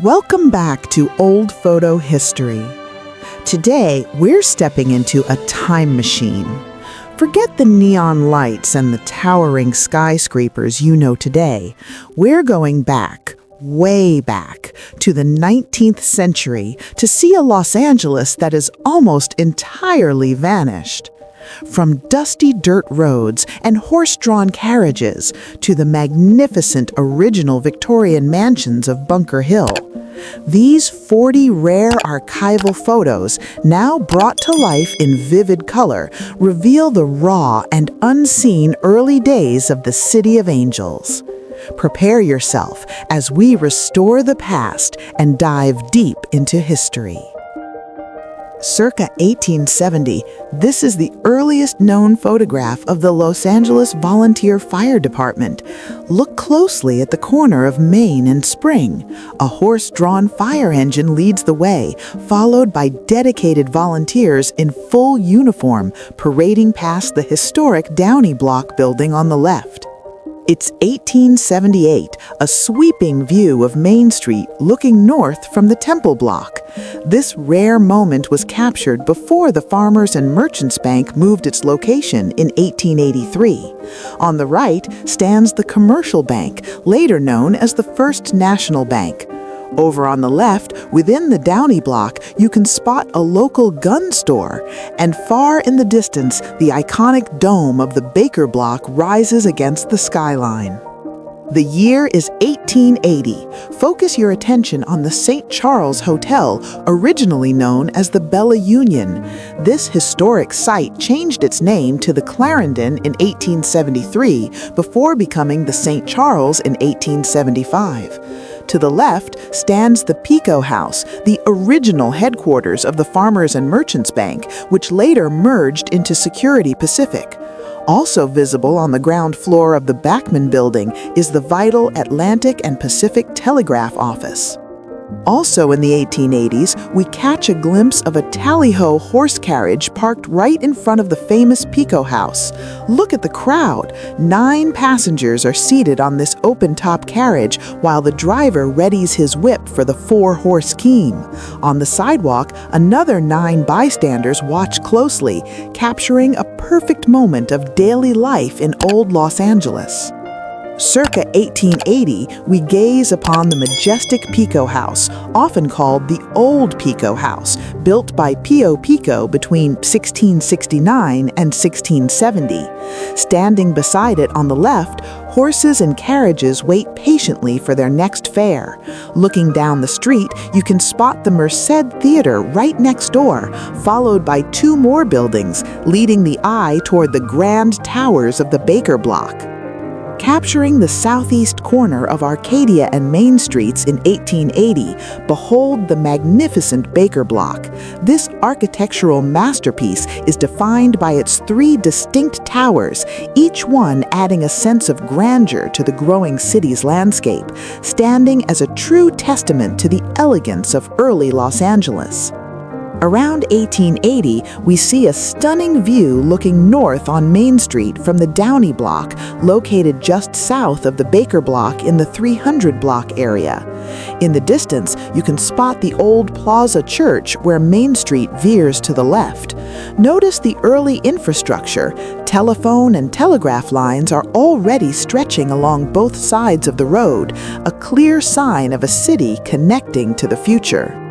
Welcome back to Old Photo History. Today, we're stepping into a time machine. Forget the neon lights and the towering skyscrapers you know today. We're going back, way back, to the 19th century to see a Los Angeles that is almost entirely vanished. From dusty dirt roads and horse-drawn carriages to the magnificent original Victorian mansions of Bunker Hill. These 40 rare archival photos, now brought to life in vivid color, reveal the raw and unseen early days of the City of Angels. Prepare yourself as we restore the past and dive deep into history. Circa 1870, this is the earliest known photograph of the Los Angeles Volunteer Fire Department. Look closely at the corner of Main and Spring. A horse-drawn fire engine leads the way, followed by dedicated volunteers in full uniform parading past the historic Downey Block building on the left. It's 1878, a sweeping view of Main Street looking north from the Temple Block. This rare moment was captured before the Farmers and Merchants Bank moved its location in 1883. On the right stands the Commercial Bank, later known as the First National Bank. Over on the left, within the Downey Block, you can spot a local gun store, and far in the distance, the iconic dome of the Baker Block rises against the skyline. The year is 1880. Focus your attention on the St. Charles Hotel, originally known as the Bella Union. This historic site changed its name to the Clarendon in 1873 before becoming the St. Charles in 1875. To the left stands the Pico House, the original headquarters of the Farmers and Merchants Bank, which later merged into Security Pacific. Also visible on the ground floor of the Bachman Building is the vital Atlantic and Pacific Telegraph Office. Also in the 1880s, we catch a glimpse of a tally-ho horse carriage parked right in front of the famous Pico House. Look at the crowd. 9 passengers are seated on this open-top carriage while the driver readies his whip for the 4-horse team. On the sidewalk, another 9 bystanders watch closely, capturing a perfect moment of daily life in old Los Angeles. Circa 1880, we gaze upon the majestic Pico House, often called the Old Pico House, built by Pio Pico between 1669 and 1670. Standing beside it on the left, horses and carriages wait patiently for their next fare. Looking down the street, you can spot the Merced Theater right next door, followed by 2 more buildings, leading the eye toward the grand towers of the Baker Block. Capturing the southeast corner of Arcadia and Main Streets in 1880, behold the magnificent Baker Block. This architectural masterpiece is defined by its 3 distinct towers, each one adding a sense of grandeur to the growing city's landscape, standing as a true testament to the elegance of early Los Angeles. Around 1880, we see a stunning view looking north on Main Street from the Downey Block, located just south of the Baker Block in the 300 block area. In the distance, you can spot the old Plaza Church where Main Street veers to the left. Notice the early infrastructure. Telephone and telegraph lines are already stretching along both sides of the road, a clear sign of a city connecting to the future.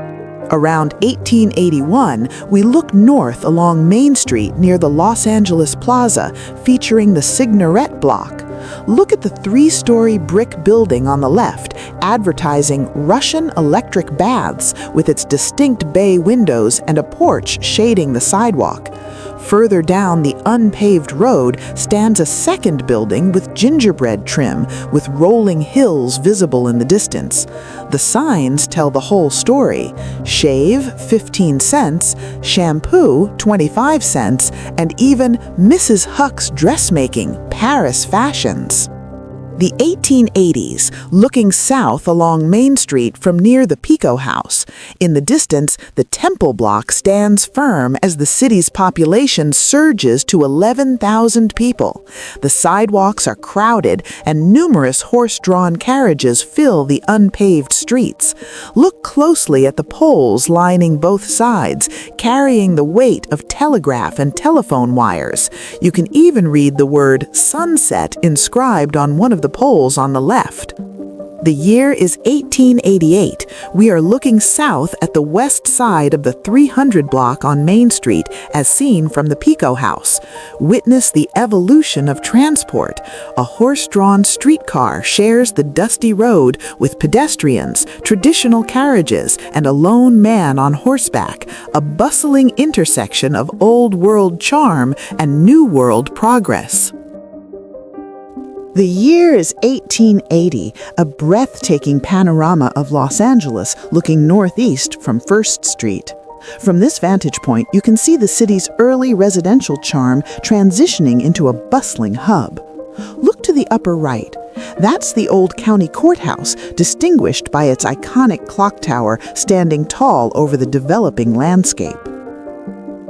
Around 1881, we look north along Main Street near the Los Angeles Plaza, featuring the Signoret Block. Look at the 3-story brick building on the left, advertising Russian electric baths with its distinct bay windows and a porch shading the sidewalk. Further down the unpaved road stands a second building with gingerbread trim, with rolling hills visible in the distance. The signs tell the whole story. Shave, 15 cents, shampoo, 25 cents, and even Mrs. Huck's dressmaking, Paris Fashions. The 1880s, looking south along Main Street from near the Pico House. In the distance, the Temple block stands firm as the city's population surges to 11,000 people. The sidewalks are crowded and numerous horse-drawn carriages fill the unpaved streets. Look closely at the poles lining both sides, carrying the weight of telegraph and telephone wires. You can even read the word sunset inscribed on one of the poles on the left. The year is 1888. We are looking south at the west side of the 300 block on Main Street as seen from the Pico House. Witness the evolution of transport. A horse-drawn streetcar shares the dusty road with pedestrians, traditional carriages, and a lone man on horseback, a bustling intersection of old world charm and new world progress. The year is 1880, a breathtaking panorama of Los Angeles looking northeast from 1st Street. From this vantage point, you can see the city's early residential charm transitioning into a bustling hub. Look to the upper right. That's the old county courthouse, distinguished by its iconic clock tower standing tall over the developing landscape.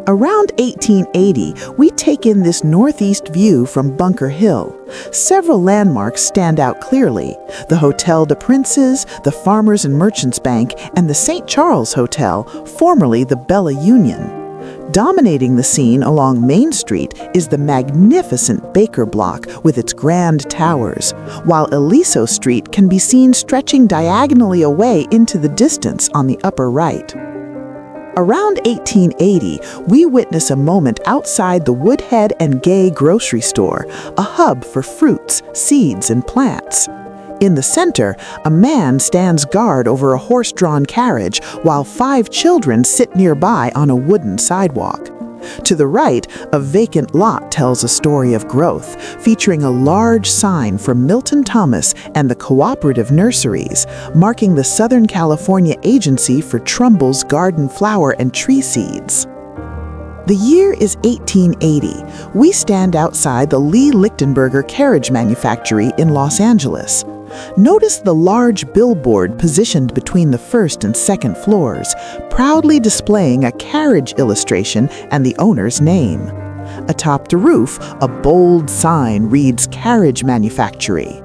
Around 1880, we take in this northeast view from Bunker Hill. Several landmarks stand out clearly: the Hotel de Princes, the Farmers and Merchants Bank, and the St. Charles Hotel, formerly the Bella Union. Dominating the scene along Main Street is the magnificent Baker Block with its grand towers, while Aliso Street can be seen stretching diagonally away into the distance on the upper right. Around 1880, we witness a moment outside the Woodhead and Gay grocery store, a hub for fruits, seeds, and plants. In the center, a man stands guard over a horse-drawn carriage while 5 children sit nearby on a wooden sidewalk. To the right, a vacant lot tells a story of growth, featuring a large sign from Milton Thomas and the Cooperative Nurseries, marking the Southern California Agency for Trumbull's garden flower and tree seeds. The year is 1880. We stand outside the Lee Lichtenberger Carriage Manufactory in Los Angeles. Notice the large billboard positioned between the 1st and 2nd floors, proudly displaying a carriage illustration and the owner's name. Atop the roof, a bold sign reads Carriage Manufactory.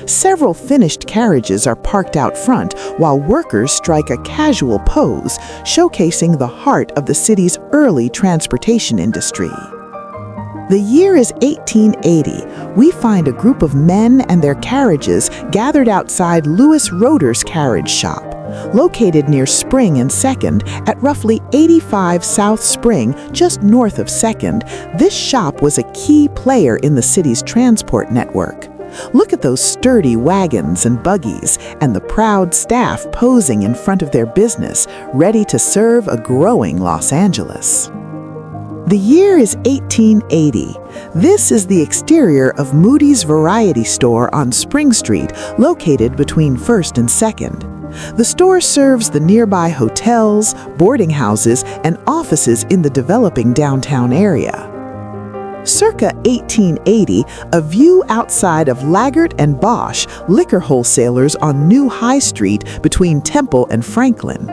Several finished carriages are parked out front while workers strike a casual pose, showcasing the heart of the city's early transportation industry. The year is 1880. We find a group of men and their carriages gathered outside Louis Roeder's carriage shop. Located near Spring and 2nd at roughly 85 South Spring, just north of 2nd, this shop was a key player in the city's transport network. Look at those sturdy wagons and buggies and the proud staff posing in front of their business, ready to serve a growing Los Angeles. The year is 1880. This is the exterior of Moody's Variety Store on Spring Street, located between 1st and 2nd. The store serves the nearby hotels, boarding houses, and offices in the developing downtown area. Circa 1880, a view outside of Laggert and Bosch, liquor wholesalers on New High Street between Temple and Franklin.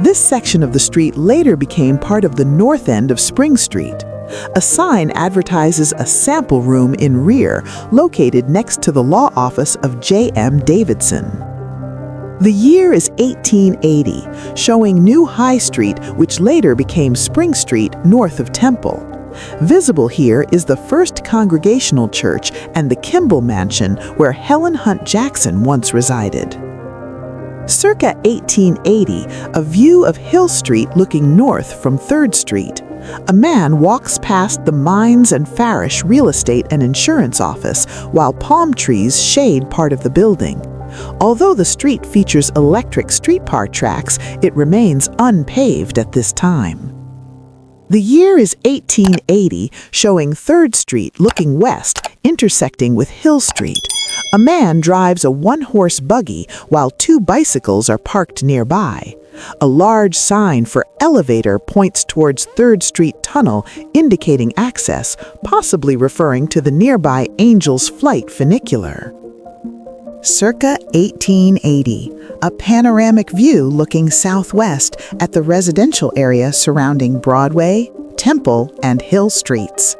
This section of the street later became part of the north end of Spring Street. A sign advertises a sample room in rear, located next to the law office of J.M. Davidson. The year is 1880, showing New High Street, which later became Spring Street, north of Temple. Visible here is the First Congregational Church and the Kimball Mansion, where Helen Hunt Jackson once resided. Circa 1880, a view of Hill Street looking north from 3rd Street. A man walks past the Mines and Farish Real Estate and Insurance Office while palm trees shade part of the building. Although the street features electric streetcar tracks, it remains unpaved at this time. The year is 1880, showing 3rd Street looking west, intersecting with Hill Street. A man drives a one-horse buggy while 2 bicycles are parked nearby. A large sign for elevator points towards 3rd Street Tunnel, indicating access, possibly referring to the nearby Angel's Flight funicular. Circa 1880, a panoramic view looking southwest at the residential area surrounding Broadway, Temple, and Hill Streets.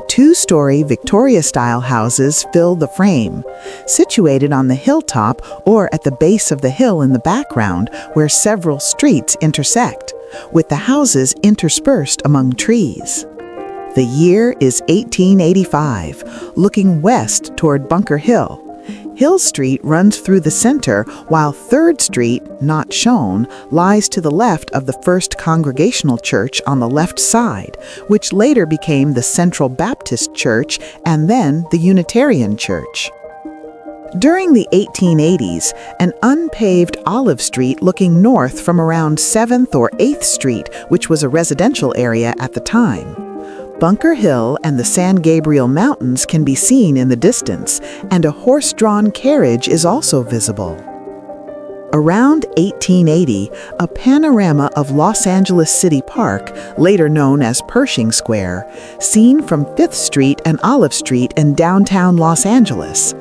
Two-story Victoria-style houses fill the frame, situated on the hilltop or at the base of the hill in the background where several streets intersect, with the houses interspersed among trees. The year is 1885, looking west toward Bunker Hill. Hill Street runs through the center, while 3rd Street, not shown, lies to the left of the First Congregational Church on the left side, which later became the Central Baptist Church and then the Unitarian Church. During the 1880s, an unpaved Olive Street looking north from around 7th or 8th Street, which was a residential area at the time. Bunker Hill and the San Gabriel Mountains can be seen in the distance, and a horse-drawn carriage is also visible. Around 1880, a panorama of Los Angeles City Park, later known as Pershing Square, seen from 5th Street and Olive Street in downtown Los Angeles.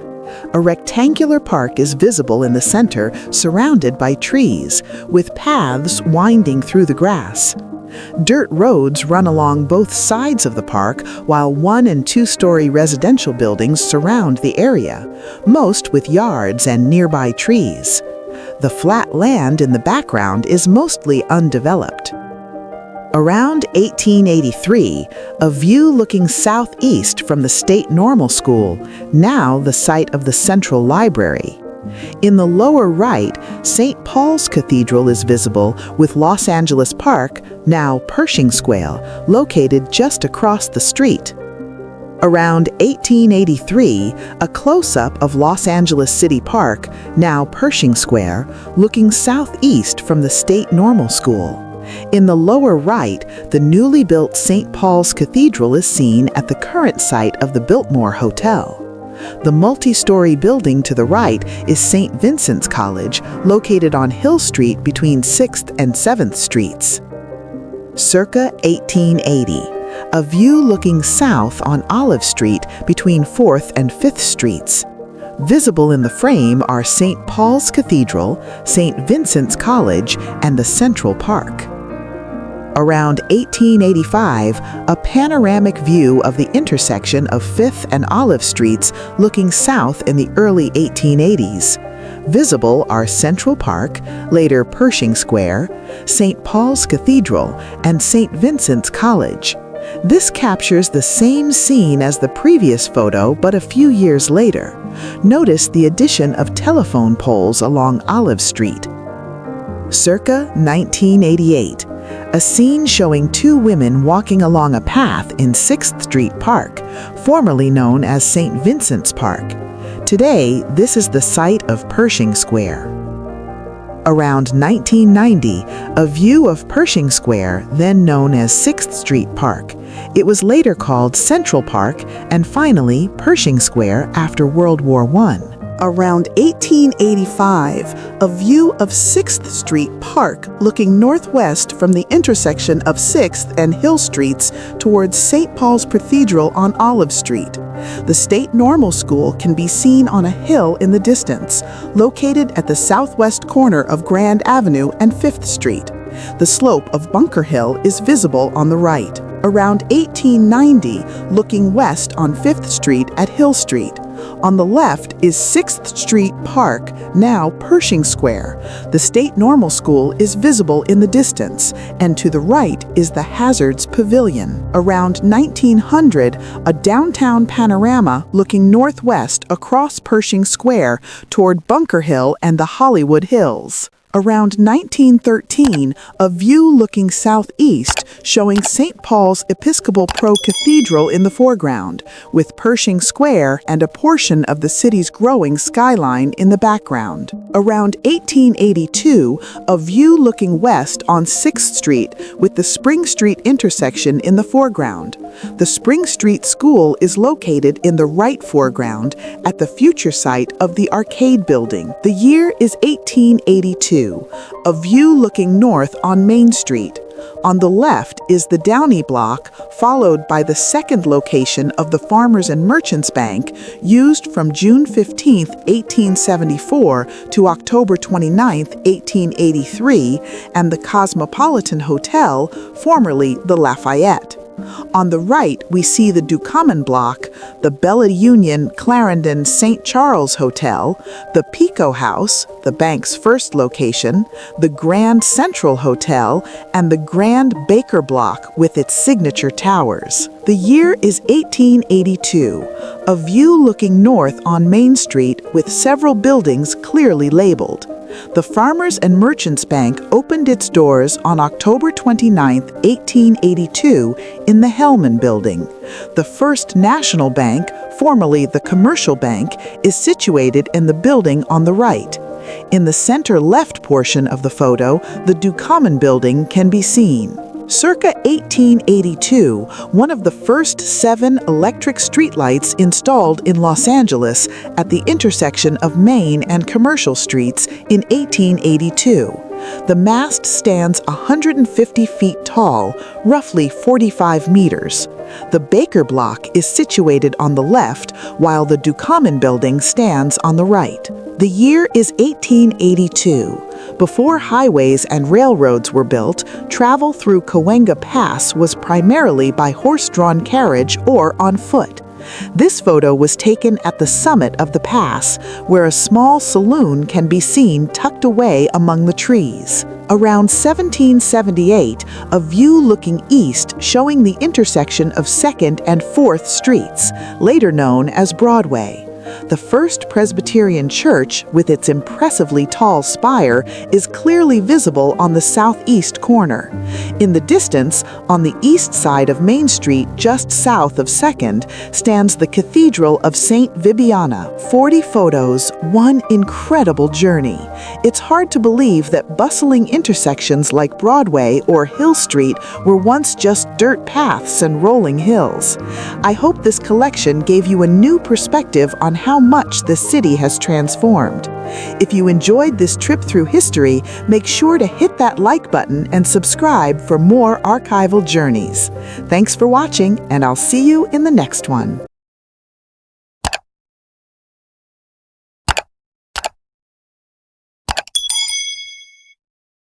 A rectangular park is visible in the center, surrounded by trees, with paths winding through the grass. Dirt roads run along both sides of the park, while 1- and 2-story residential buildings surround the area, most with yards and nearby trees. The flat land in the background is mostly undeveloped. Around 1883, a view looking southeast from the State Normal School, now the site of the Central Library. In the lower right, St. Paul's Cathedral is visible, with Los Angeles Park, now Pershing Square, located just across the street. Around 1883, a close-up of Los Angeles City Park, now Pershing Square, looking southeast from the State Normal School. In the lower right, the newly built St. Paul's Cathedral is seen at the current site of the Biltmore Hotel. The multi-story building to the right is St. Vincent's College, located on Hill Street between 6th and 7th Streets. Circa 1880, a view looking south on Olive Street between 4th and 5th Streets. Visible in the frame are St. Paul's Cathedral, St. Vincent's College, and the Central Park. Around 1885, a panoramic view of the intersection of 5th and Olive Streets looking south in the early 1880s. Visible are Central Park, later Pershing Square, St. Paul's Cathedral, and St. Vincent's College. This captures the same scene as the previous photo, but a few years later. Notice the addition of telephone poles along Olive Street. Circa 1988, a scene showing two women walking along a path in 6th Street Park, formerly known as St. Vincent's Park. Today, this is the site of Pershing Square. Around 1990, a view of Pershing Square, then known as 6th Street Park. It was later called Central Park and finally Pershing Square after World War I. Around 1885, a view of 6th Street Park looking northwest from the intersection of 6th and Hill Streets towards St. Paul's Cathedral on Olive Street. The State Normal School can be seen on a hill in the distance, located at the southwest corner of Grand Avenue and 5th Street. The slope of Bunker Hill is visible on the right. Around 1890, looking west on 5th Street at Hill Street. On the left is 6th Street Park, now Pershing Square. The State Normal School is visible in the distance, and to the right is the Hazards Pavilion. Around 1900, a downtown panorama looking northwest across Pershing Square toward Bunker Hill and the Hollywood Hills. Around 1913, a view looking southeast showing St. Paul's Episcopal Pro Cathedral in the foreground, with Pershing Square and a portion of the city's growing skyline in the background. Around 1882, a view looking west on 6th Street with the Spring Street intersection in the foreground. The Spring Street School is located in the right foreground at the future site of the Arcade Building. The year is 1882. A view looking north on Main Street. On the left is the Downey Block, followed by the second location of the Farmers and Merchants Bank, used from June 15, 1874 to October 29, 1883, and the Cosmopolitan Hotel, formerly the Lafayette. On the right, we see the Ducommon Block, the Bella Union Clarendon St. Charles Hotel, the Pico House, the bank's first location, the Grand Central Hotel, and the Grand Baker Block with its signature towers. The year is 1882, a view looking north on Main Street with several buildings clearly labeled. The Farmers and Merchants Bank opened its doors on October 29, 1882, in the Hellman Building. The First National Bank, formerly the Commercial Bank, is situated in the building on the right. In the center-left portion of the photo, the Ducommon Building can be seen. Circa 1882, one of the first 7 electric streetlights installed in Los Angeles at the intersection of Main and Commercial Streets in 1882. The mast stands 150 feet tall, roughly 45 meters. The Baker Block is situated on the left, while the Ducommon Building stands on the right. The year is 1882. Before highways and railroads were built, travel through Cahuenga Pass was primarily by horse-drawn carriage or on foot. This photo was taken at the summit of the pass, where a small saloon can be seen tucked away among the trees. Around 1778, a view looking east showing the intersection of 2nd and 4th Streets, later known as Broadway. The First Presbyterian Church, with its impressively tall spire, is clearly visible on the southeast corner. In the distance, on the east side of Main Street, just south of 2nd, stands the Cathedral of St. Vibiana. 40 photos, one incredible journey. It's hard to believe that bustling intersections like Broadway or Hill Street were once just dirt paths and rolling hills. I hope this collection gave you a new perspective on how much the city has transformed. If you enjoyed this trip through history, make sure to hit that like button and subscribe for more archival journeys. Thanks for watching, and I'll see you in the next one.